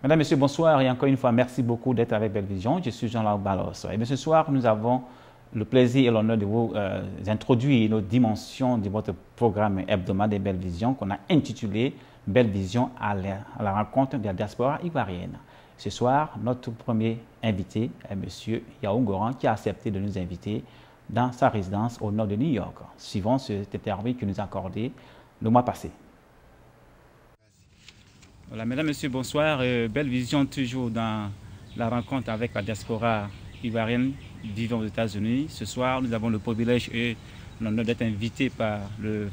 Mesdames, Messieurs, bonsoir et encore une fois, merci beaucoup d'être avec Belle Vision. Je suis Jean-Laurent Ballos. Et bien, ce soir, nous avons le plaisir et l'honneur de vous introduire nos dimensions de votre programme hebdomadaire Belle Vision qu'on a intitulé Belle Vision à la rencontre de la diaspora ivoirienne. Ce soir, notre premier invité est M. Yao Goran qui a accepté de nous inviter dans sa résidence au nord de New York, suivant cette interview qu'il nous a accordé le mois passé. Voilà, mesdames, messieurs, bonsoir. Belle Vision toujours dans la rencontre avec la diaspora ivoirienne vivant aux États-Unis. Ce soir, nous avons le privilège et l'honneur d'être invités par le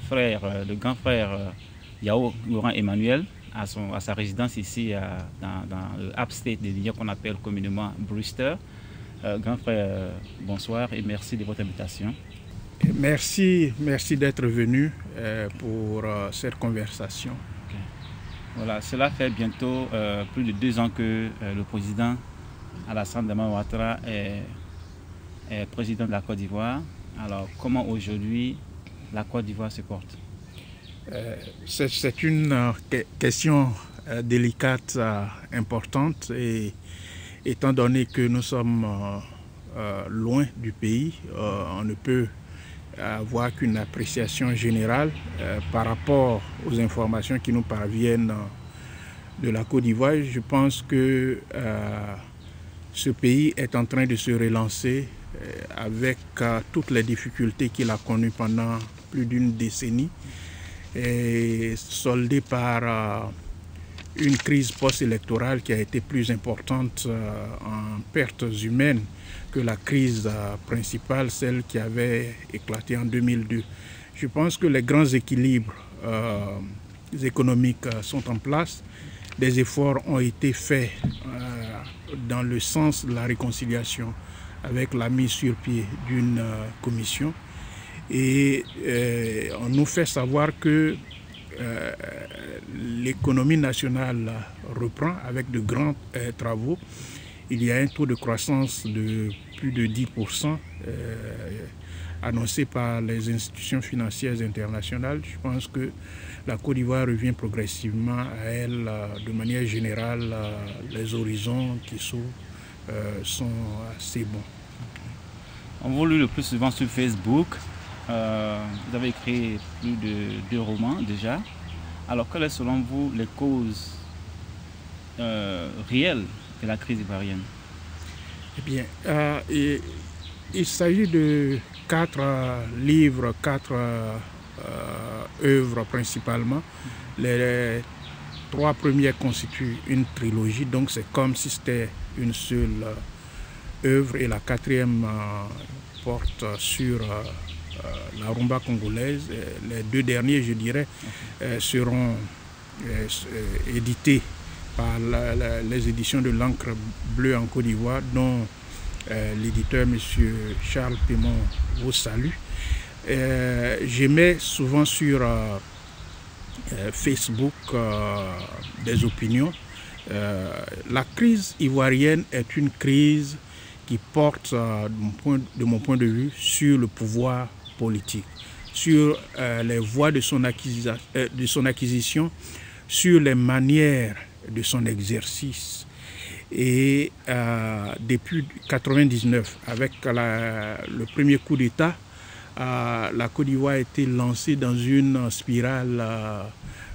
grand frère Yao Goran Emmanuel à sa résidence ici dans le upstate de New York qu'on appelle communément Brewster. Grand frère, bonsoir et merci de votre invitation. Merci d'être venu pour cette conversation. Okay. Voilà, cela fait bientôt plus de 2 ans que le président Alassane Dramane Ouattara est président de la Côte d'Ivoire. Alors, comment aujourd'hui la Côte d'Ivoire se porte? C'est une question délicate, importante, et étant donné que nous sommes loin du pays, on ne peut avoir qu'une appréciation générale par rapport aux informations qui nous parviennent de la Côte d'Ivoire. Je pense que ce pays est en train de se relancer avec toutes les difficultés qu'il a connues pendant plus d'une décennie, et soldé par une crise post-électorale qui a été plus importante en pertes humaines que la crise principale, celle qui avait éclaté en 2002. Je pense que les grands équilibres économiques sont en place. Des efforts ont été faits dans le sens de la réconciliation avec la mise sur pied d'une commission. Et on nous fait savoir que l'économie nationale reprend avec de grands travaux. Il y a un taux de croissance de plus de 10% annoncé par les institutions financières internationales. Je pense que la Côte d'Ivoire revient progressivement à elle. De manière générale, les horizons qui s'ouvrent sont assez bons. On vous lit le plus souvent sur Facebook. Vous avez écrit plus de 2 romans déjà. Alors, quelles sont selon vous les causes réelles de la crise ivoirienne? Eh bien, il s'agit de 4 livres, 4 œuvres principalement. Les 3 premières constituent une trilogie, donc c'est comme si c'était une seule œuvre, et la 4e porte sur la rumba congolaise. Les 2 derniers, je dirais, seront édités par les éditions de l'Encre Bleue en Côte d'Ivoire, dont l'éditeur M. Charles Pémon vous salue. Je mets souvent sur Facebook des opinions. La crise ivoirienne est une crise qui porte, de mon point de vue, sur le pouvoir politique, sur les voies de son acquisition, sur les manières de son exercice. Et depuis 1999, avec le premier coup d'État, la Côte d'Ivoire a été lancée dans une spirale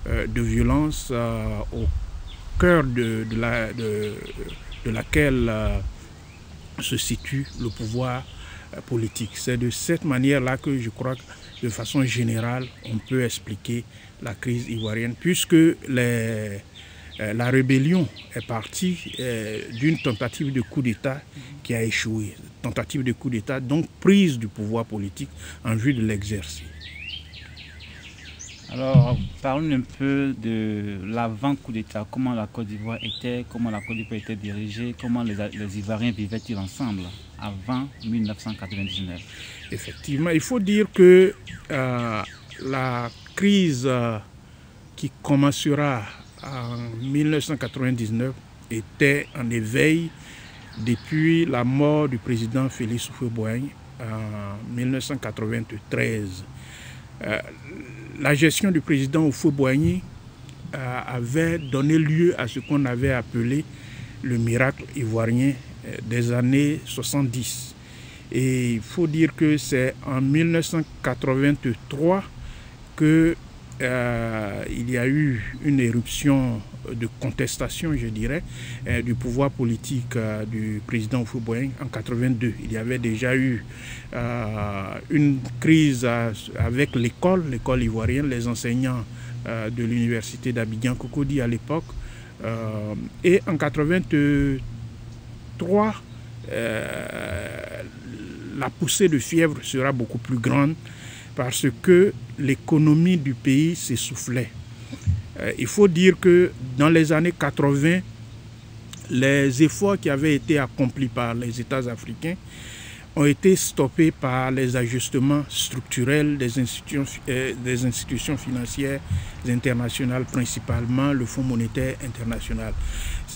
de violence au cœur de laquelle se situe le pouvoir politique. C'est de cette manière-là que je crois que, de façon générale, on peut expliquer la crise ivoirienne, puisque la rébellion est partie d'une tentative de coup d'État qui a échoué. Tentative de coup d'État, donc prise du pouvoir politique en vue de l'exercer. Alors, parlons un peu de l'avant-coup d'État. Comment la Côte d'Ivoire était, comment la Côte d'Ivoire était dirigée, comment les Ivoiriens vivaient-ils ensemble avant 1999? Effectivement, il faut dire que la crise qui commencera en 1999 était en éveil depuis la mort du président Félix Houphouët-Boigny en 1993. La gestion du président Houphouët-Boigny avait donné lieu à ce qu'on avait appelé le miracle ivoirien des années 70. Et il faut dire que c'est en 1983 que il y a eu une éruption de contestation, je dirais, du pouvoir politique du président Houphouët-Boigny en 82. Il y avait déjà eu une crise avec l'école ivoirienne, les enseignants de l'université d'Abidjan Cocody à l'époque. Et en 83, la poussée de fièvre sera beaucoup plus grande parce que l'économie du pays s'essoufflait. Il faut dire que dans les années 80, les efforts qui avaient été accomplis par les États africains ont été stoppés par les ajustements structurels des institutions financières internationales, principalement le Fonds monétaire international.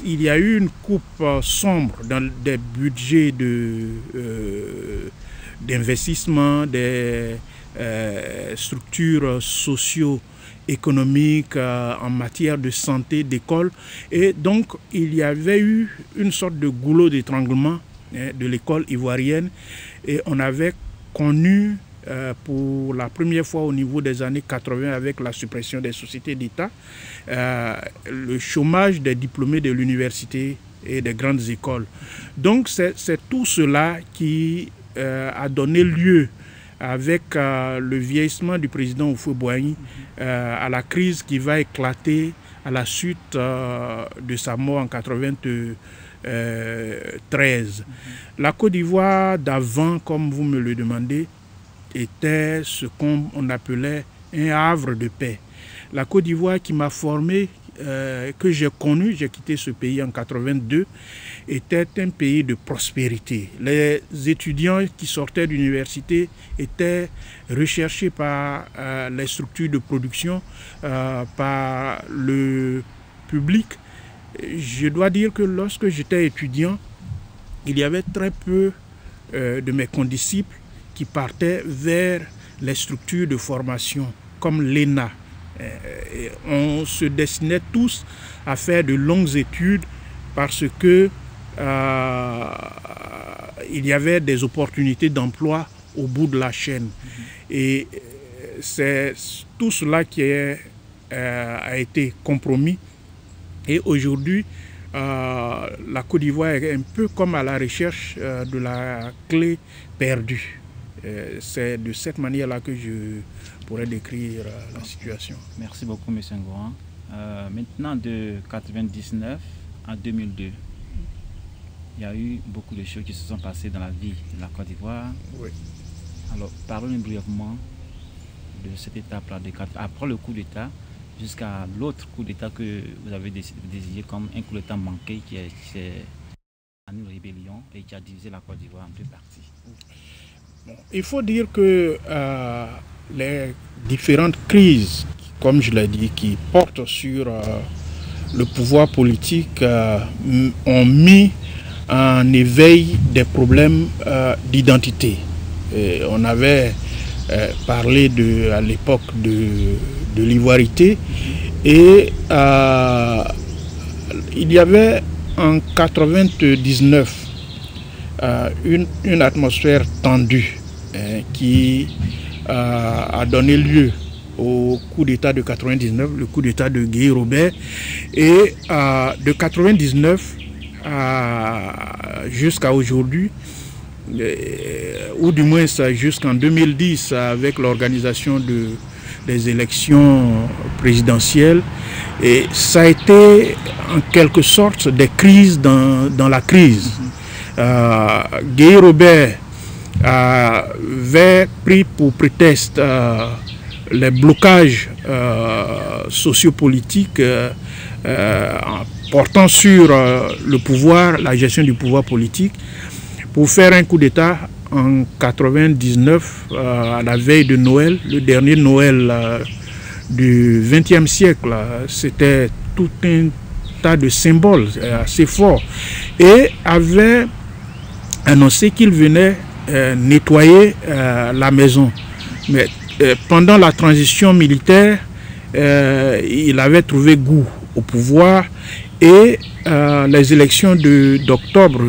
Il y a eu une coupe sombre dans des budgets d'investissement, des structures socio-économiques en matière de santé, d'école. Et donc, il y avait eu une sorte de goulot d'étranglement de l'école ivoirienne. Et on avait connu pour la première fois au niveau des années 80 avec la suppression des sociétés d'État, le chômage des diplômés de l'université et des grandes écoles. Donc, c'est tout cela qui a donné lieu avec le vieillissement du président Houphouët-Boigny à la crise qui va éclater à la suite de sa mort en 1993. La Côte d'Ivoire d'avant, comme vous me le demandez, était ce qu'on appelait un havre de paix. La Côte d'Ivoire qui m'a formé, que j'ai connu, j'ai quitté ce pays en 82, était un pays de prospérité. Les étudiants qui sortaient d'université étaient recherchés par les structures de production, par le public. Je dois dire que lorsque j'étais étudiant, il y avait très peu de mes condisciples qui partaient vers les structures de formation comme l'ENA. On se destinait tous à faire de longues études parce que il y avait des opportunités d'emploi au bout de la chaîne. Et c'est tout cela qui a été compromis. Et aujourd'hui, la Côte d'Ivoire est un peu comme à la recherche de la clé perdue. C'est de cette manière-là que je pourrais décrire la situation. Merci beaucoup, M. Ngoran. Maintenant, de 1999 à 2002, il y a eu beaucoup de choses qui se sont passées dans la vie de la Côte d'Ivoire. Oui. Alors, parlons brièvement de cette étape-là, après le coup d'État, jusqu'à l'autre coup d'État que vous avez désigné comme un coup d'État manqué qui est une rébellion et qui a divisé la Côte d'Ivoire en deux parties. Bon, il faut dire que les différentes crises, comme je l'ai dit, qui portent sur le pouvoir politique, ont mis en éveil des problèmes d'identité. On avait parlé à l'époque de l'ivoirité et il y avait en 1999 une atmosphère tendue qui a donné lieu au coup d'État de 1999, le coup d'État de Guy Robert, et de 1999 jusqu'à aujourd'hui, ou du moins jusqu'en 2010 avec l'organisation des élections présidentielles, et ça a été en quelque sorte des crises dans la crise. Guy Robert avait pris pour prétexte les blocages sociopolitiques portant sur le pouvoir, la gestion du pouvoir politique, pour faire un coup d'État en 1999, à la veille de Noël, le dernier Noël du XXe siècle. C'était tout un tas de symboles assez forts, et avait annoncé qu'il venait nettoyer la maison. Mais pendant la transition militaire, il avait trouvé goût au pouvoir et les élections d'octobre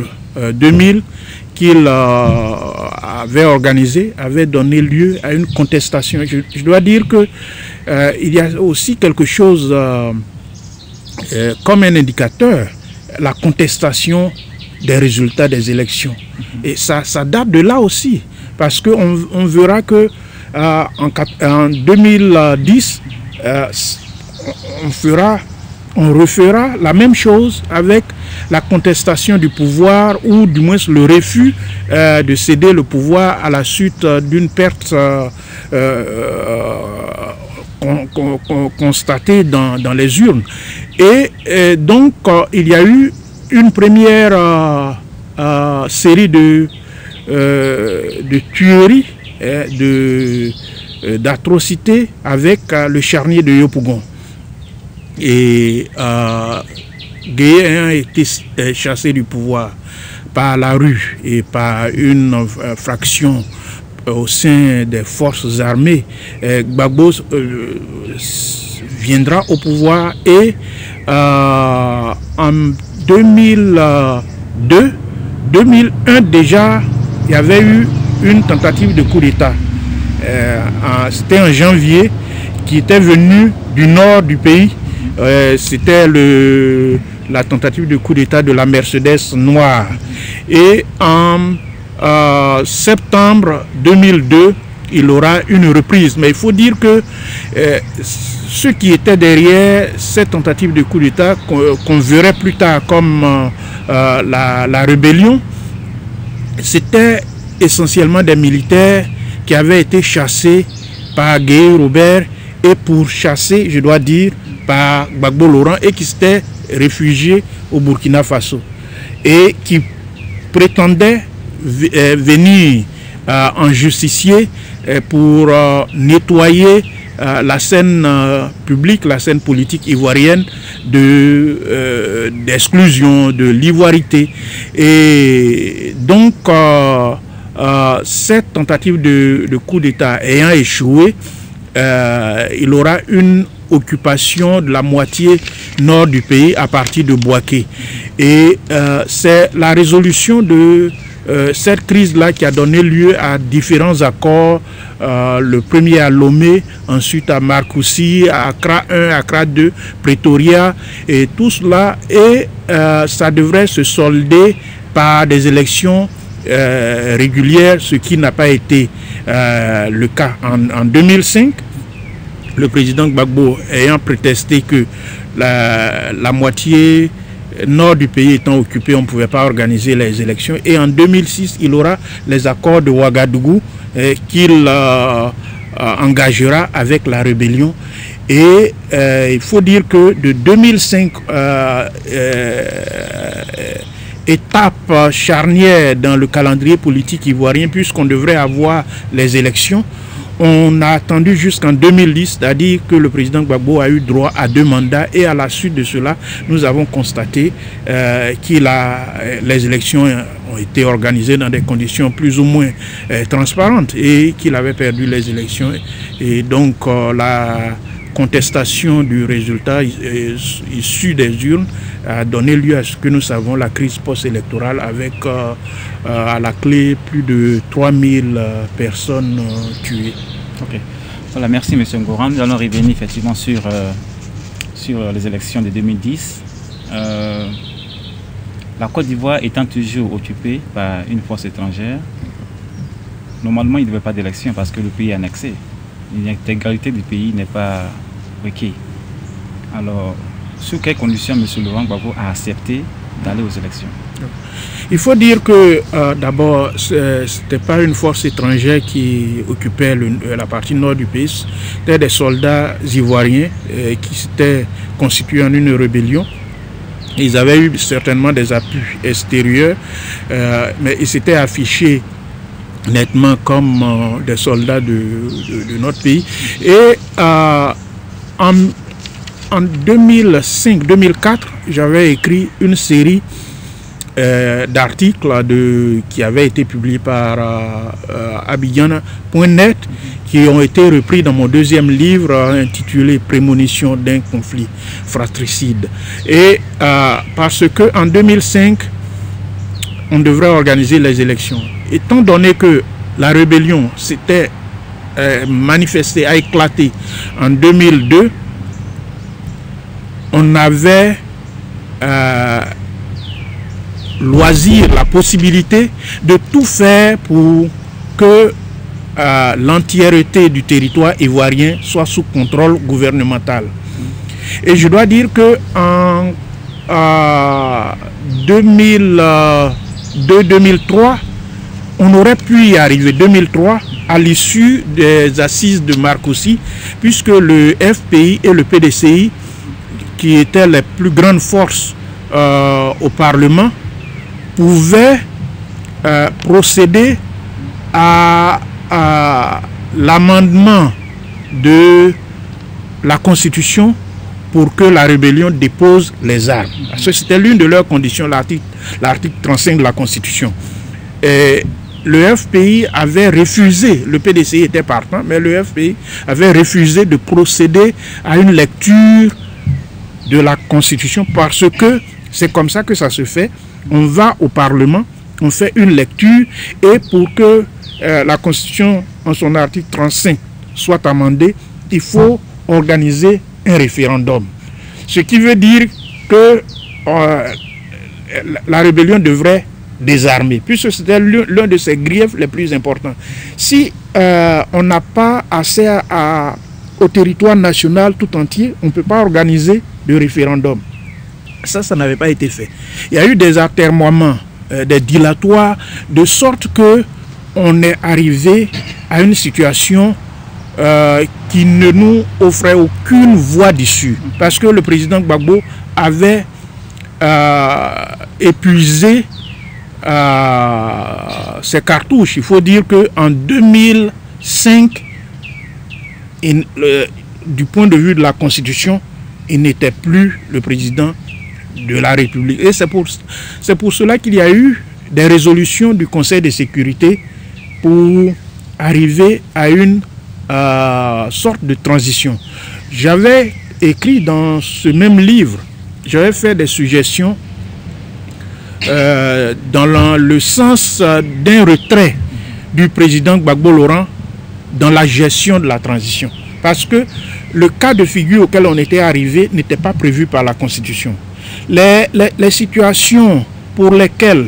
2000 qu'il avait organisées avaient donné lieu à une contestation. Je dois dire que il y a aussi quelque chose comme un indicateur, la contestation des résultats des élections. Et ça date de là aussi, parce qu'on verra que en 2010, on refera la même chose avec la contestation du pouvoir, ou du moins le refus de céder le pouvoir à la suite d'une perte constatée dans les urnes. Et donc, il y a eu une première série de tueries, d'atrocités avec le charnier de Yopougon. Et Gueye a été chassé du pouvoir par la rue et par une fraction au sein des forces armées. Gbagbo viendra au pouvoir et en 2001 déjà, il y avait eu une tentative de coup d'État. C'était en janvier, qui était venu du nord du pays. C'était la tentative de coup d'État de la Mercedes noire. Et en septembre 2002, il aura une reprise. Mais il faut dire que ceux qui étaient derrière cette tentative de coup d'État, qu'on verrait plus tard comme la rébellion, c'était essentiellement des militaires qui avaient été chassés par Gueye Robert et pourchassés, je dois dire, par Gbagbo Laurent, et qui s'étaient réfugiés au Burkina Faso et qui prétendaient venir en justicier pour nettoyer la scène publique, la scène politique ivoirienne d'exclusion, de l'ivoirité. Et donc, cette tentative de coup d'État ayant échoué, il aura une occupation de la moitié nord du pays à partir de Bouaké. Et c'est la résolution de cette crise-là qui a donné lieu à différents accords, le premier à Lomé, ensuite à Marcoussis, à Accra 1, Accra 2, Pretoria, et tout cela, et ça devrait se solder par des élections régulières, ce qui n'a pas été le cas. En 2005, le président Gbagbo ayant prétesté que la moitié nord du pays étant occupé, on ne pouvait pas organiser les élections. Et en 2006, il aura les accords de Ouagadougou qu'il engagera avec la rébellion. Et il faut dire que de 2005, étape charnière dans le calendrier politique ivoirien, puisqu'on devrait avoir les élections, on a attendu jusqu'en 2010, c'est-à-dire que le président Gbagbo a eu droit à 2 mandats, et à la suite de cela, nous avons constaté les élections ont été organisées dans des conditions plus ou moins transparentes, et qu'il avait perdu les élections. Et donc la contestation du résultat issu des urnes a donné lieu à ce que nous savons, la crise post-électorale, avec à la clé plus de 3000 personnes tuées. Ok. Voilà, merci M. Ngoran. Nous allons revenir effectivement sur les élections de 2010. La Côte d'Ivoire étant toujours occupée par une force étrangère, normalement il ne devait pas d'élection parce que le pays est annexé. L'intégralité du pays n'est pas requise. Alors, sous quelles conditions M. Laurent Gbagbo a accepté d'aller aux élections? Il faut dire que d'abord, ce n'était pas une force étrangère qui occupait la partie nord du pays, c'était des soldats ivoiriens qui s'étaient constitués en une rébellion. Ils avaient eu certainement des appuis extérieurs, mais ils s'étaient affichés nettement comme des soldats de notre pays. Et en 2005-2004, j'avais écrit une série d'articles qui avaient été publiés par Abidjan.net, qui ont été repris dans mon deuxième livre intitulé Prémonition d'un conflit fratricide. Et parce qu'en 2005, on devrait organiser les élections. Étant donné que la rébellion s'était manifestée, a éclaté en 2002, on avait loisir, la possibilité de tout faire pour que l'entièreté du territoire ivoirien soit sous contrôle gouvernemental. Et je dois dire que en 2002-2003, on aurait pu y arriver. 2003, à l'issue des assises de Marcoussis, puisque le FPI et le PDCI, qui étaient les plus grandes forces au Parlement, pouvaient procéder à l'amendement de la Constitution pour que la rébellion dépose les armes. Parce que c'était l'une de leurs conditions, l'article 35 de la Constitution. Et le FPI avait refusé, le PDCI était partant, mais le FPI avait refusé de procéder à une lecture de la Constitution parce que c'est comme ça que ça se fait. On va au Parlement, on fait une lecture et pour que la Constitution, en son article 35, soit amendée, il faut organiser un référendum. Ce qui veut dire que la rébellion devrait désarmer, puisque c'était l'un de ses griefs les plus importants. Si on n'a pas accès au territoire national tout entier, on ne peut pas organiser de référendum. Ça n'avait pas été fait. Il y a eu des atermoiements, des dilatoires, de sorte que on est arrivé à une situation qui ne nous offrait aucune voie d'issue. Parce que le président Gbagbo avait épuisé ses cartouches. Il faut dire qu'en 2005, du point de vue de la Constitution, il n'était plus le président de la République. Et c'est pour cela qu'il y a eu des résolutions du Conseil de sécurité pour arriver à une sorte de transition. J'avais écrit dans ce même livre, j'avais fait des suggestions dans le sens d'un retrait du président Gbagbo Laurent dans la gestion de la transition. Parce que le cas de figure auquel on était arrivé n'était pas prévu par la Constitution. Les situations pour lesquelles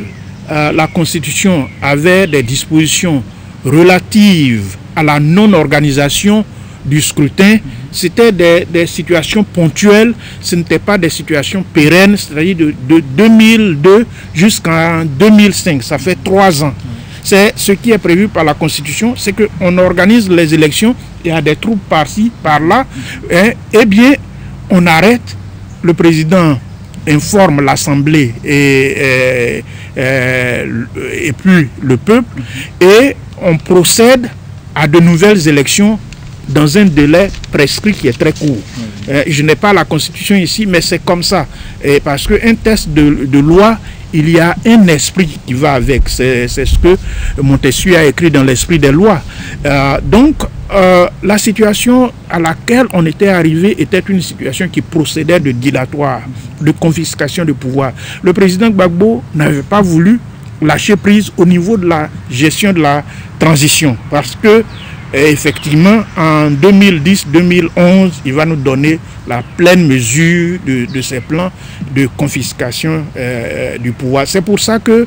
la Constitution avait des dispositions relatives à la non-organisation du scrutin, c'était des situations ponctuelles, ce n'était pas des situations pérennes, c'est-à-dire de 2002 jusqu'en 2005, ça fait 3 ans. C'est ce qui est prévu par la Constitution, c'est qu'on organise les élections, il y a des troupes par-ci, par-là, et bien on arrête, le président informe l'Assemblée et puis le peuple, et on procède à de nouvelles élections dans un délai prescrit qui est très court. Je n'ai pas la Constitution ici, mais c'est comme ça. Et parce qu'un texte de loi, il y a un esprit qui va avec. C'est ce que Montesquieu a écrit dans l'esprit des lois. Donc, la situation à laquelle on était arrivé était une situation qui procédait de dilatoire, de confiscation de pouvoir. Le président Gbagbo n'avait pas voulu lâcher prise au niveau de la gestion de la transition. Parce que, effectivement, en 2010-2011, il va nous donner la pleine mesure de ses plans de confiscation du pouvoir. C'est pour ça que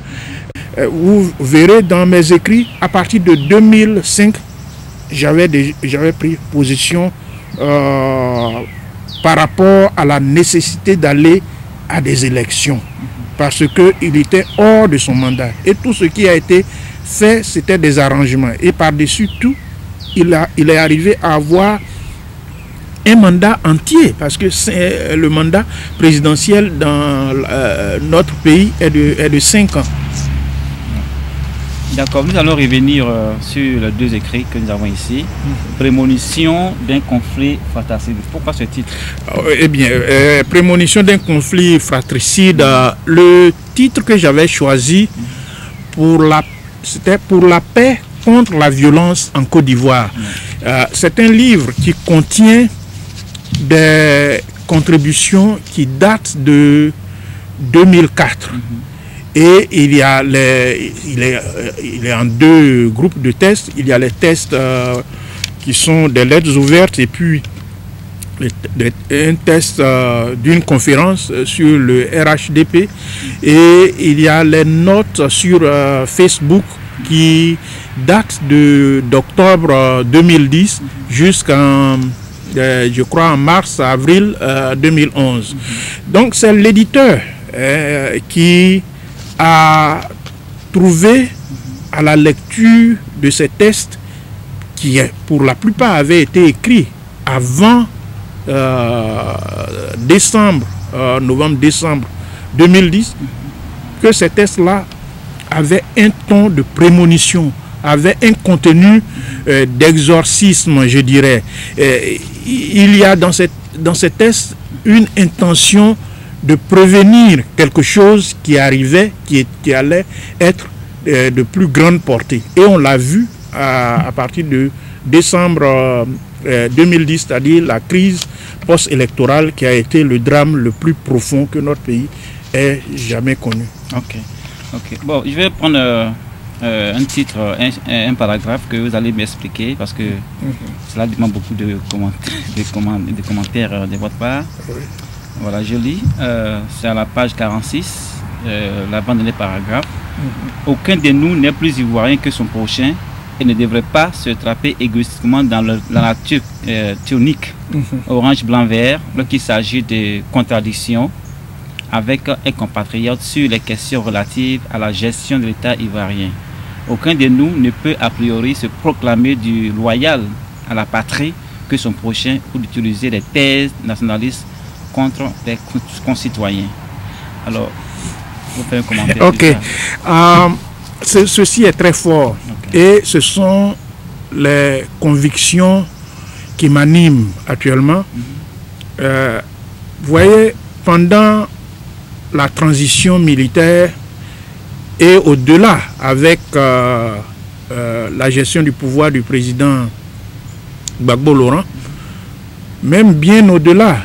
vous verrez dans mes écrits, à partir de 2005, j'avais pris position par rapport à la nécessité d'aller à des élections. Parce qu'il était hors de son mandat. Et tout ce qui a été fait, c'était des arrangements. Et par-dessus tout, il est arrivé à avoir un mandat entier, parce que le mandat présidentiel dans notre pays est de 5 ans. D'accord, nous allons revenir sur les 2 écrits que nous avons ici. Prémonition d'un conflit fratricide. Pourquoi ce titre? Eh bien, prémonition d'un conflit fratricide, le titre titre que j'avais choisi c'était pour la paix contre la violence en Côte d'Ivoire. C'est un livre qui contient des contributions qui datent de 2004. Et il est en deux groupes de tests. Il y a les tests qui sont des lettres ouvertes et puis un test d'une conférence sur le RHDP. Et il y a les notes sur Facebook qui datent d'octobre 2010 jusqu'en, je crois, en mars-avril 2011. Donc c'est l'éditeur qui a trouvé à la lecture de ces tests, qui pour la plupart avaient été écrits avant novembre-décembre 2010, que ces tests-là avaient un ton de prémonition, avaient un contenu d'exorcisme, je dirais. Il y a dans ces tests une intention de prévenir quelque chose qui arrivait, qui allait être de plus grande portée. Et on l'a vu à partir de décembre 2010, c'est-à-dire la crise post-électorale qui a été le drame le plus profond que notre pays ait jamais connu. Ok. Bon, je vais prendre un titre, un paragraphe que vous allez m'expliquer parce que cela demande beaucoup de commentaires de votre part. Oui. Voilà, je lis, c'est à la page 46, l'avant-dernier paragraphe. Aucun de nous n'est plus ivoirien que son prochain et ne devrait pas se trapper égoïstiquement dans la nature tunique orange, blanc, vert lorsqu'il s'agit de contradictions avec un compatriote sur les questions relatives à la gestion de l'État ivoirien. Aucun de nous ne peut a priori se proclamer du loyal à la patrie que son prochain ou d'utiliser des thèses nationalistes contre des concitoyens. Alors, vous faites un commentaire. Ok. Ceci est très fort. Okay. Et ce sont les convictions qui m'animent actuellement. Vous voyez, pendant la transition militaire et au-delà avec la gestion du pouvoir du président Gbagbo Laurent, même bien au-delà,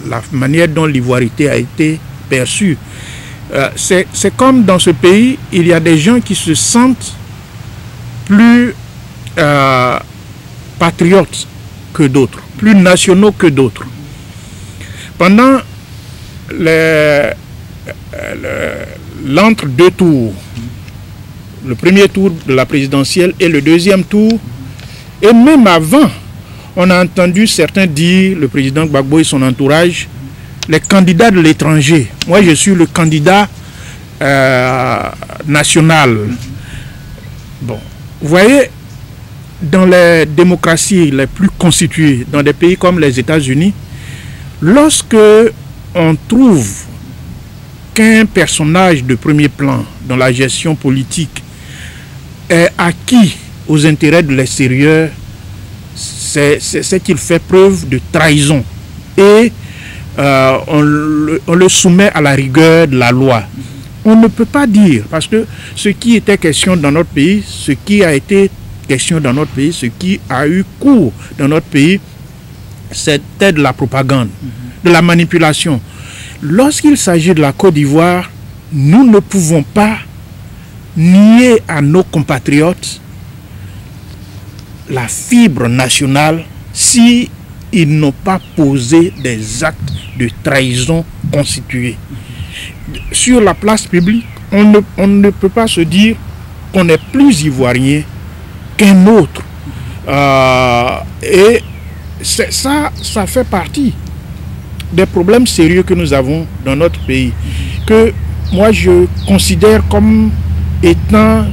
la manière dont l'ivoirité a été perçue. C'est comme dans ce pays, il y a des gens qui se sentent plus patriotes que d'autres, plus nationaux que d'autres. Pendant l'entre-deux tours, le premier tour de la présidentielle et le deuxième tour, et même avant, on a entendu certains dire, le président Gbagbo et son entourage, les candidats de l'étranger. Moi, je suis le candidat national. Bon, vous voyez, dans les démocraties les plus constituées, dans des pays comme les États-Unis, lorsque on trouve qu'un personnage de premier plan dans la gestion politique est acquis aux intérêts de l'extérieur, c'est qu'il fait preuve de trahison et on le soumet à la rigueur de la loi. On ne peut pas dire, parce que ce qui était question dans notre pays, ce qui a été question dans notre pays, ce qui a eu cours dans notre pays, c'était de la propagande, de la manipulation. Lorsqu'il s'agit de la Côte d'Ivoire, nous ne pouvons pas nier à nos compatriotes la fibre nationale si ils n'ont pas posé des actes de trahison constitués. Sur la place publique, on ne peut pas se dire qu'on est plus ivoirien qu'un autre. Et ça fait partie des problèmes sérieux que nous avons dans notre pays, que moi je considère comme étant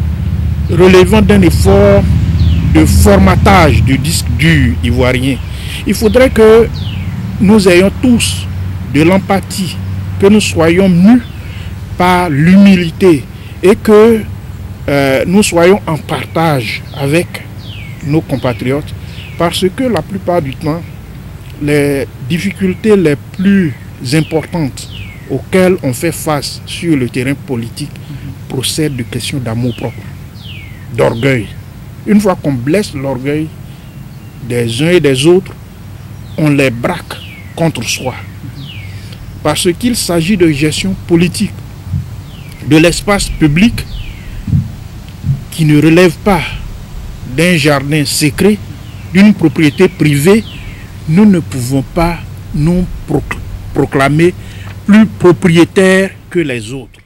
relevant d'un effort de formatage du disque dur ivoirien. Il faudrait que nous ayons tous de l'empathie, que nous soyons mus par l'humilité et que nous soyons en partage avec nos compatriotes, parce que la plupart du temps, les difficultés les plus importantes auxquelles on fait face sur le terrain politique procèdent de questions d'amour-propre, d'orgueil. Une fois qu'on blesse l'orgueil des uns et des autres, on les braque contre soi. Parce qu'il s'agit de gestion politique de l'espace public qui ne relève pas d'un jardin secret, d'une propriété privée. Nous ne pouvons pas nous proclamer plus propriétaires que les autres.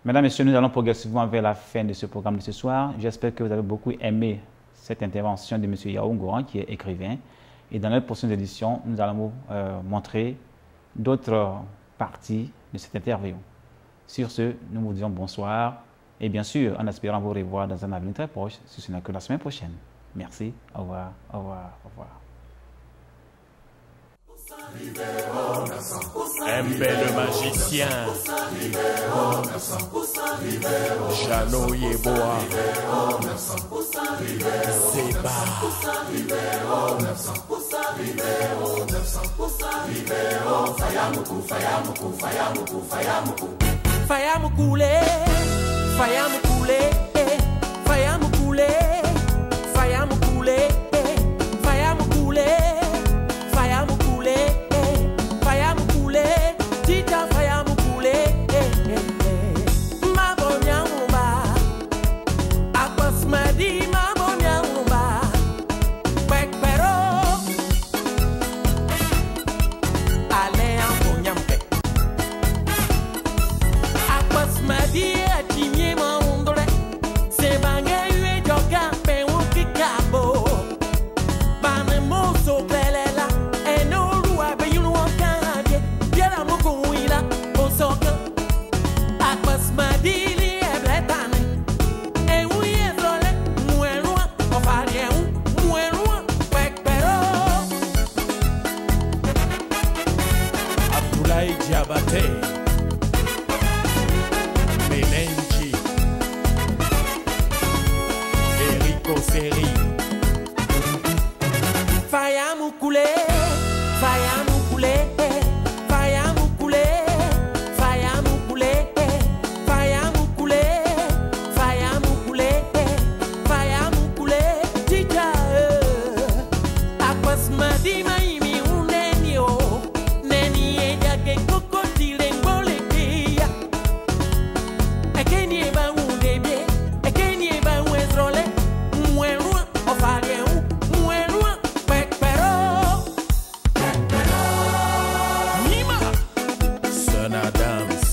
Mesdames et messieurs, nous allons progressivement vers la fin de ce programme de ce soir. J'espère que vous avez beaucoup aimé cette intervention de M. Yao Ngoran, qui est écrivain. Et dans les prochaines éditions, nous allons vous montrer d'autres parties de cette interview. Sur ce, nous vous disons bonsoir et bien sûr, en espérant vous revoir dans un avenir très proche, si ce n'est que la semaine prochaine. Merci, au revoir, au revoir, au revoir. Mbé le magicien, Jano Yeboa, Seba, Fayamoukoué, Fayamoukoué, Fayamoukoué, Fayamoukoué, Fayamoukoué, Fayamoukoué, Fayamoukoué, Tita Fayamoukoué, Mabonyaumba, Akosmadi, Mabonyaumba, Pekpero, Allez en Bonyampe, Akosmadi, Atimie Mandore, Sebangé, Joga, Pewukikabo, Banemoso, Pelela, et no loi, Bayou, Kanye, Biela Mokuila, Osoka, Akosmadi, Ebletane, et oui, Ezole, Moueroua, Ofariou, Moueroua, Pekpero, Abdoulaye Diabaté, Melenji, Erico Seri, Fayamoukoué, Fayamoukoué, Fayamoukoué, Fayamoukoué, Fayamoukoué, Fayamoukoué, Fayamoukoué, Tita, Akosmadi Maimi Unenio, Neni Ejake Kokotile Mbolekia, Ekeni Eba Unebie, Ekeni Eba Uezrole, Mouerua, Ofariou, Mouerua, Pekpero, Nima, Son Adams.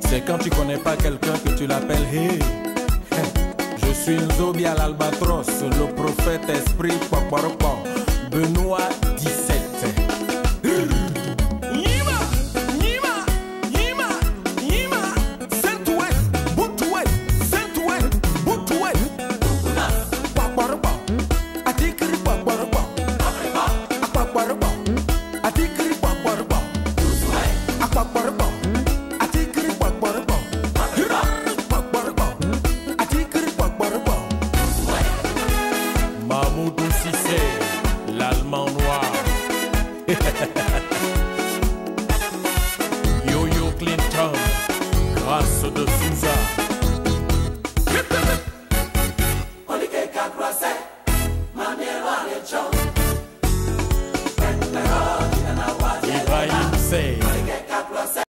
C'est quand tu connais pas quelqu'un que tu l'appelles Hey. Je suis Nzobi à l'Albatros, le prophète esprit Pokporoko, Benoît 17. Nima, Nima, Nima, Nima, Saint-Oué, Boutoué, Saint-Oué, Boutoué, Pokporoko, Atikri Pokporoko, Pokporoko, Atikri Pokporoko, Pokporoko, Atikri Pokporoko, Pokporoko, Atikri Pokporoko. Mahmoudou Cissé, l'Allemand noir. Yo-Yo Clinton, grâce de Souza. Ibrahim Sey.